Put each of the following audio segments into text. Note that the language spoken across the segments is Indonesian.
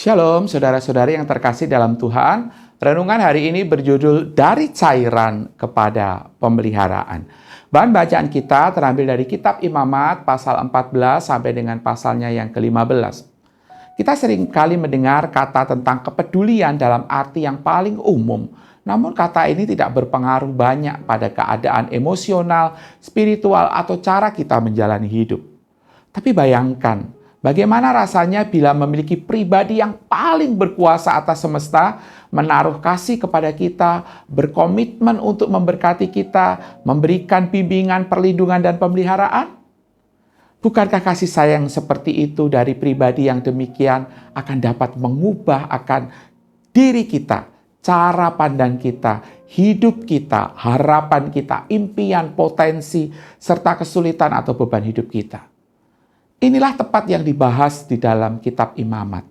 Shalom, saudara-saudari yang terkasih dalam Tuhan. Renungan hari ini berjudul Dari Cairan kepada Pemeliharaan. Bahan bacaan kita terambil dari kitab Imamat pasal 14 sampai dengan pasalnya yang ke-15. Kita sering kali mendengar kata tentang kepedulian dalam arti yang paling umum. Namun kata ini tidak berpengaruh banyak pada keadaan emosional, spiritual, atau cara kita menjalani hidup. Tapi bayangkan, bagaimana rasanya bila memiliki pribadi yang paling berkuasa atas semesta, menaruh kasih kepada kita, berkomitmen untuk memberkati kita, memberikan bimbingan, perlindungan, dan pemeliharaan? Bukankah kasih sayang seperti itu dari pribadi yang demikian akan dapat mengubah akan diri kita, cara pandang kita, hidup kita, harapan kita, impian, potensi, serta kesulitan atau beban hidup kita? Inilah tepat yang dibahas di dalam kitab Imamat.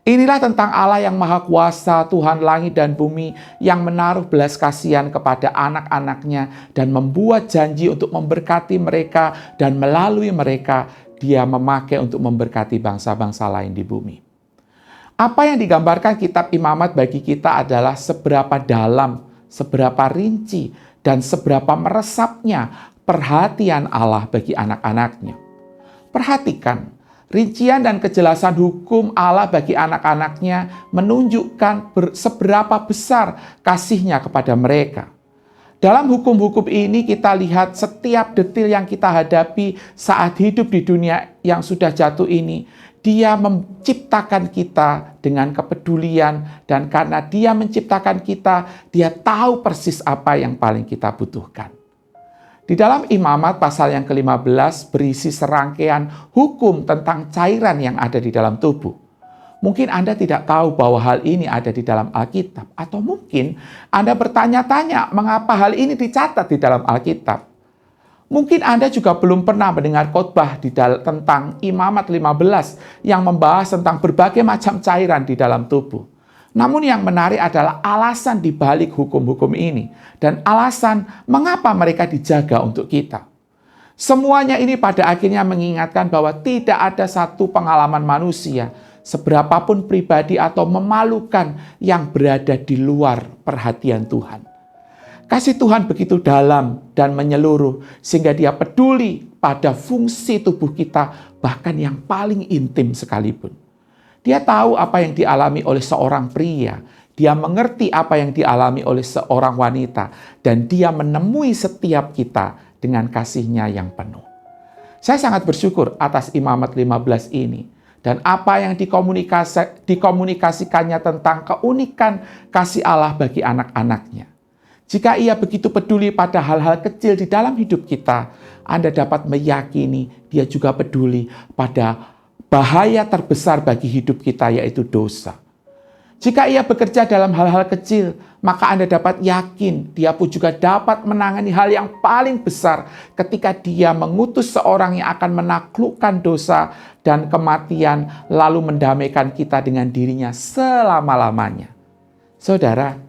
Inilah tentang Allah yang Maha Kuasa, Tuhan langit dan bumi, yang menaruh belas kasihan kepada anak-anaknya dan membuat janji untuk memberkati mereka, dan melalui mereka Dia memakai untuk memberkati bangsa-bangsa lain di bumi. Apa yang digambarkan kitab Imamat bagi kita adalah seberapa dalam, seberapa rinci, dan seberapa meresapnya perhatian Allah bagi anak-anaknya. Perhatikan, rincian dan kejelasan hukum Allah bagi anak-anaknya menunjukkan seberapa besar kasih-Nya kepada mereka. Dalam hukum-hukum ini kita lihat setiap detil yang kita hadapi saat hidup di dunia yang sudah jatuh ini. Dia menciptakan kita dengan kepedulian, dan karena Dia menciptakan kita, Dia tahu persis apa yang paling kita butuhkan. Di dalam Imamat pasal yang ke-15 berisi serangkaian hukum tentang cairan yang ada di dalam tubuh. Mungkin Anda tidak tahu bahwa hal ini ada di dalam Alkitab. Atau mungkin Anda bertanya-tanya mengapa hal ini dicatat di dalam Alkitab. Mungkin Anda juga belum pernah mendengar khotbah tentang Imamat 15 yang membahas tentang berbagai macam cairan di dalam tubuh. Namun yang menarik adalah alasan di balik hukum-hukum ini dan alasan mengapa mereka dijaga untuk kita. Semuanya ini pada akhirnya mengingatkan bahwa tidak ada satu pengalaman manusia, seberapapun pribadi atau memalukan, yang berada di luar perhatian Tuhan. Kasih Tuhan begitu dalam dan menyeluruh sehingga Dia peduli pada fungsi tubuh kita, bahkan yang paling intim sekalipun. Dia tahu apa yang dialami oleh seorang pria. Dia mengerti apa yang dialami oleh seorang wanita. Dan Dia menemui setiap kita dengan kasih-Nya yang penuh. Saya sangat bersyukur atas Imamat 15 ini. Dan apa yang dikomunikasikannya tentang keunikan kasih Allah bagi anak-anaknya. Jika Ia begitu peduli pada hal-hal kecil di dalam hidup kita, Anda dapat meyakini Dia juga peduli pada bahaya terbesar bagi hidup kita, yaitu dosa. Jika Ia bekerja dalam hal-hal kecil, maka Anda dapat yakin Dia pun juga dapat menangani hal yang paling besar ketika Dia mengutus seorang yang akan menaklukkan dosa dan kematian, lalu mendamaikan kita dengan dirinya selama-lamanya. Saudara,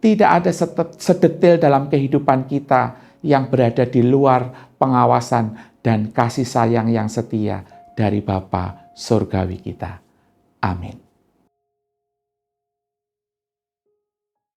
tidak ada sedetail dalam kehidupan kita yang berada di luar pengawasan dan kasih sayang yang setia dari Bapa surgawi kita. Amin.